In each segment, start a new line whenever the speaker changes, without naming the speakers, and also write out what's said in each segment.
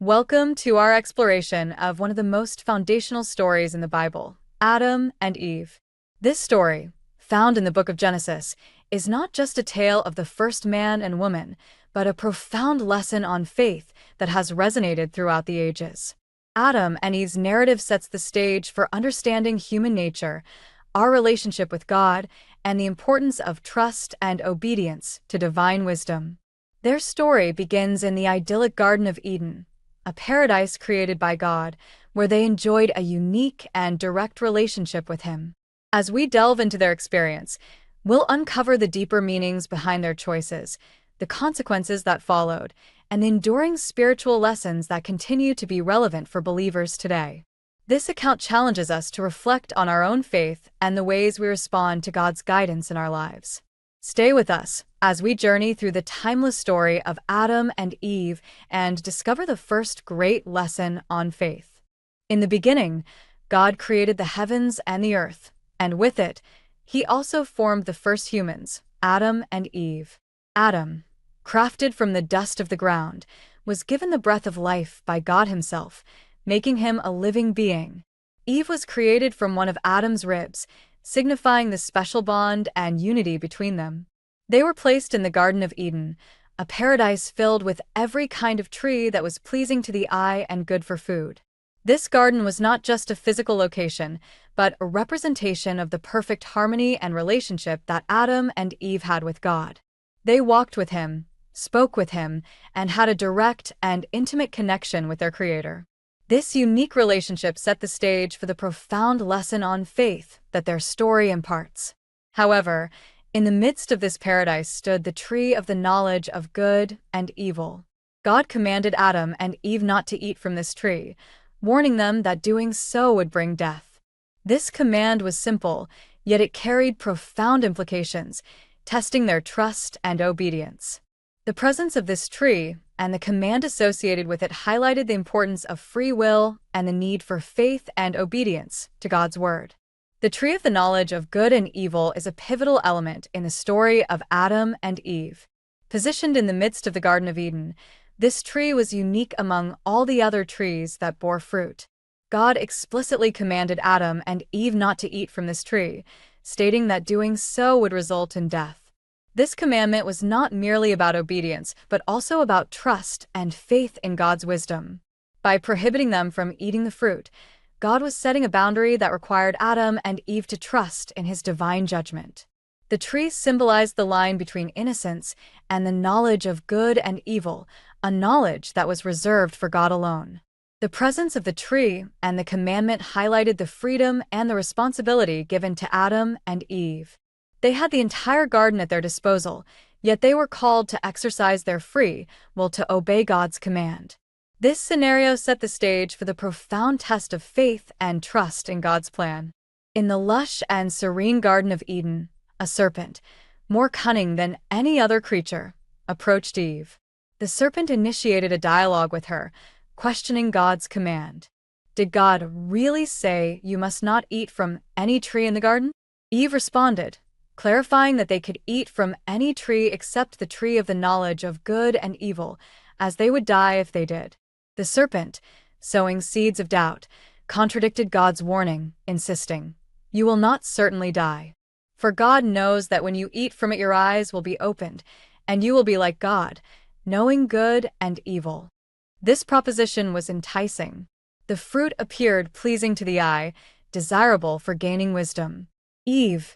Welcome to our exploration of one of the most foundational stories in the Bible, Adam and Eve. This story, found in the book of Genesis, is not just a tale of the first man and woman, but a profound lesson on faith that has resonated throughout the ages. Adam and Eve's narrative sets the stage for understanding human nature, our relationship with God, and the importance of trust and obedience to divine wisdom. Their story begins in the idyllic Garden of Eden, a paradise created by God, where they enjoyed a unique and direct relationship with Him. As we delve into their experience, we'll uncover the deeper meanings behind their choices, the consequences that followed, and the enduring spiritual lessons that continue to be relevant for believers today. This account challenges us to reflect on our own faith and the ways we respond to God's guidance in our lives. Stay with us as we journey through the timeless story of Adam and Eve and discover the first great lesson on faith. In the beginning, God created the heavens and the earth, and with it, He also formed the first humans, Adam and Eve. Adam, crafted from the dust of the ground, was given the breath of life by God Himself, making him a living being. Eve was created from one of Adam's ribs, signifying the special bond and unity between them. They were placed in the Garden of Eden, a paradise filled with every kind of tree that was pleasing to the eye and good for food. This garden was not just a physical location, but a representation of the perfect harmony and relationship that Adam and Eve had with God. They walked with Him, spoke with Him, and had a direct and intimate connection with their Creator. This unique relationship set the stage for the profound lesson on faith that their story imparts. However, in the midst of this paradise stood the tree of the knowledge of good and evil. God commanded Adam and Eve not to eat from this tree, warning them that doing so would bring death. This command was simple, yet it carried profound implications, testing their trust and obedience. The presence of this tree and the command associated with it highlighted the importance of free will and the need for faith and obedience to God's word. The tree of the knowledge of good and evil is a pivotal element in the story of Adam and Eve. Positioned in the midst of the Garden of Eden, this tree was unique among all the other trees that bore fruit. God explicitly commanded Adam and Eve not to eat from this tree, stating that doing so would result in death. This commandment was not merely about obedience, but also about trust and faith in God's wisdom. By prohibiting them from eating the fruit, God was setting a boundary that required Adam and Eve to trust in His divine judgment. The tree symbolized the line between innocence and the knowledge of good and evil, a knowledge that was reserved for God alone. The presence of the tree and the commandment highlighted the freedom and the responsibility given to Adam and Eve. They had the entire garden at their disposal, yet they were called to exercise their free will to obey God's command. This scenario set the stage for the profound test of faith and trust in God's plan. In the lush and serene Garden of Eden, a serpent, more cunning than any other creature, approached Eve. The serpent initiated a dialogue with her, questioning God's command. Did God really say you must not eat from any tree in the garden? Eve responded, clarifying that they could eat from any tree except the tree of the knowledge of good and evil, as they would die if they did. The serpent, sowing seeds of doubt, contradicted God's warning, insisting, "You will not certainly die. For God knows that when you eat from it your eyes will be opened, and you will be like God, knowing good and evil." This proposition was enticing. The fruit appeared pleasing to the eye, desirable for gaining wisdom. Eve,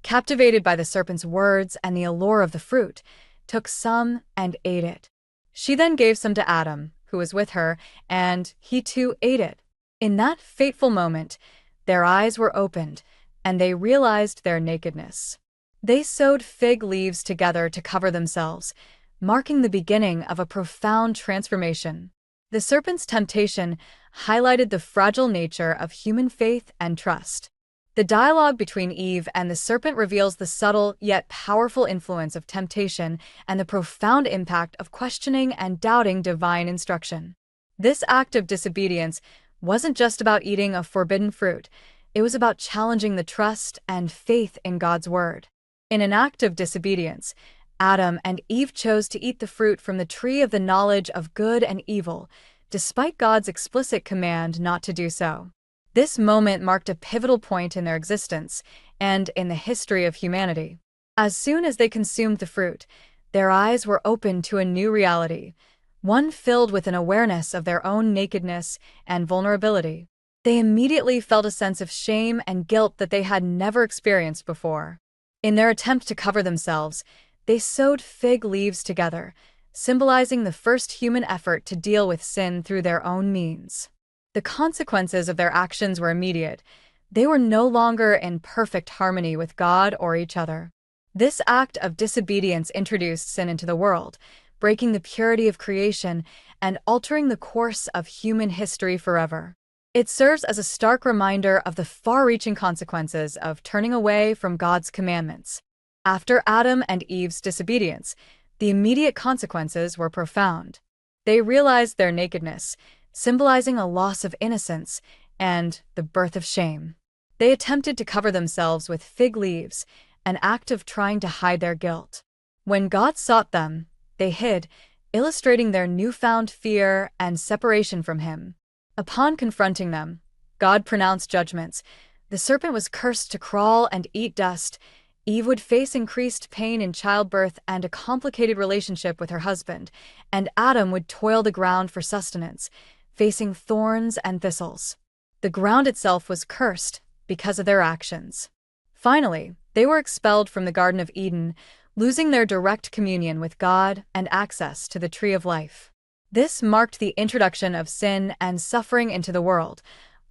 captivated by the serpent's words and the allure of the fruit, took some and ate it. She then gave some to Adam, who was with her, and he too ate it. In that fateful moment, their eyes were opened, and they realized their nakedness. They sewed fig leaves together to cover themselves, marking the beginning of a profound transformation. The serpent's temptation highlighted the fragile nature of human faith and trust. The dialogue between Eve and the serpent reveals the subtle yet powerful influence of temptation and the profound impact of questioning and doubting divine instruction. This act of disobedience wasn't just about eating a forbidden fruit, it was about challenging the trust and faith in God's word. In an act of disobedience, Adam and Eve chose to eat the fruit from the tree of the knowledge of good and evil, despite God's explicit command not to do so. This moment marked a pivotal point in their existence and in the history of humanity. As soon as they consumed the fruit, their eyes were opened to a new reality, one filled with an awareness of their own nakedness and vulnerability. They immediately felt a sense of shame and guilt that they had never experienced before. In their attempt to cover themselves, they sewed fig leaves together, symbolizing the first human effort to deal with sin through their own means. The consequences of their actions were immediate. They were no longer in perfect harmony with God or each other. This act of disobedience introduced sin into the world, breaking the purity of creation and altering the course of human history forever. It serves as a stark reminder of the far-reaching consequences of turning away from God's commandments. After Adam and Eve's disobedience, the immediate consequences were profound. They realized their nakedness, symbolizing a loss of innocence and the birth of shame. They attempted to cover themselves with fig leaves, an act of trying to hide their guilt. When God sought them, they hid, illustrating their newfound fear and separation from Him. Upon confronting them, God pronounced judgments. The serpent was cursed to crawl and eat dust. Eve would face increased pain in childbirth and a complicated relationship with her husband, and Adam would toil the ground for sustenance, facing thorns and thistles. The ground itself was cursed because of their actions. Finally, they were expelled from the Garden of Eden, losing their direct communion with God and access to the tree of life. This marked the introduction of sin and suffering into the world,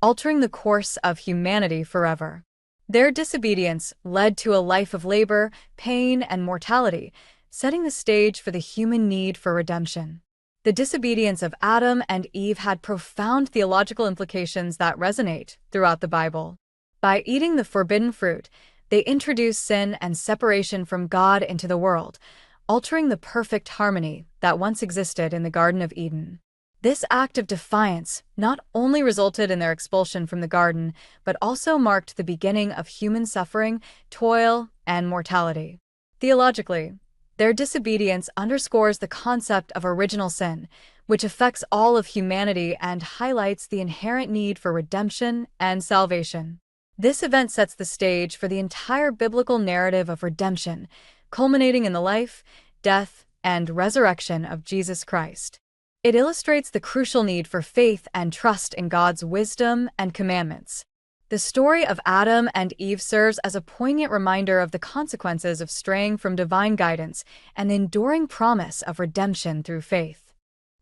altering the course of humanity forever. Their disobedience led to a life of labor, pain, and mortality, setting the stage for the human need for redemption. The disobedience of Adam and Eve had profound theological implications that resonate throughout the Bible. By eating the forbidden fruit, they introduced sin and separation from God into the world, altering the perfect harmony that once existed in the Garden of Eden. This act of defiance not only resulted in their expulsion from the garden, but also marked the beginning of human suffering, toil, and mortality. Theologically, their disobedience underscores the concept of original sin, which affects all of humanity and highlights the inherent need for redemption and salvation. This event sets the stage for the entire biblical narrative of redemption, culminating in the life, death, and resurrection of Jesus Christ. It illustrates the crucial need for faith and trust in God's wisdom and commandments. The story of Adam and Eve serves as a poignant reminder of the consequences of straying from divine guidance and the enduring promise of redemption through faith.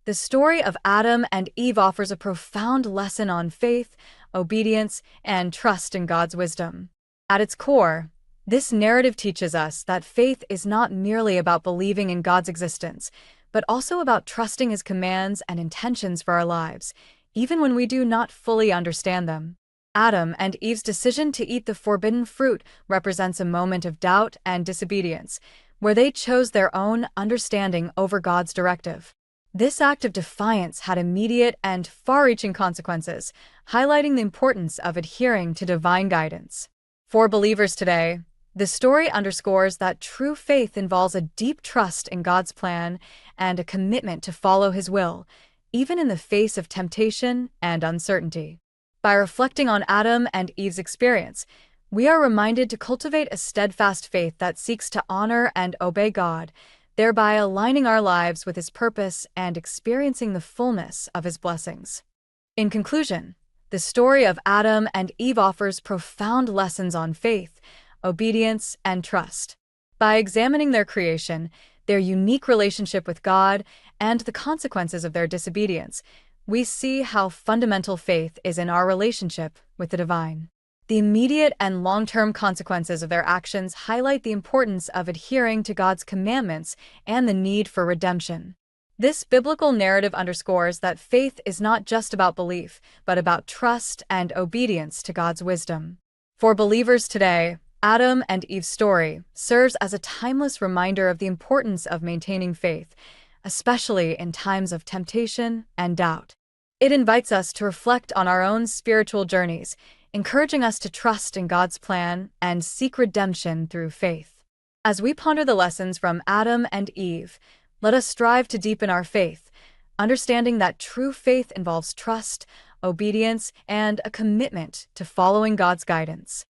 The story of Adam and Eve offers a profound lesson on faith, obedience, and trust in God's wisdom. At its core, this narrative teaches us that faith is not merely about believing in God's existence, but also about trusting His commands and intentions for our lives, even when we do not fully understand them. Adam and Eve's decision to eat the forbidden fruit represents a moment of doubt and disobedience, where they chose their own understanding over God's directive. This act of defiance had immediate and far-reaching consequences, highlighting the importance of adhering to divine guidance. For believers today, the story underscores that true faith involves a deep trust in God's plan and a commitment to follow His will, even in the face of temptation and uncertainty. By reflecting on Adam and Eve's experience, we are reminded to cultivate a steadfast faith that seeks to honor and obey God, thereby aligning our lives with His purpose and experiencing the fullness of His blessings. In conclusion, the story of Adam and Eve offers profound lessons on faith, obedience, and trust. By examining their creation, their unique relationship with God, and the consequences of their disobedience, we see how fundamental faith is in our relationship with the divine. The immediate and long-term consequences of their actions highlight the importance of adhering to God's commandments and the need for redemption. This biblical narrative underscores that faith is not just about belief, but about trust and obedience to God's wisdom. For believers today, Adam and Eve's story serves as a timeless reminder of the importance of maintaining faith, especially in times of temptation and doubt. It invites us to reflect on our own spiritual journeys, encouraging us to trust in God's plan and seek redemption through faith. As we ponder the lessons from Adam and Eve, let us strive to deepen our faith, understanding that true faith involves trust, obedience, and a commitment to following God's guidance.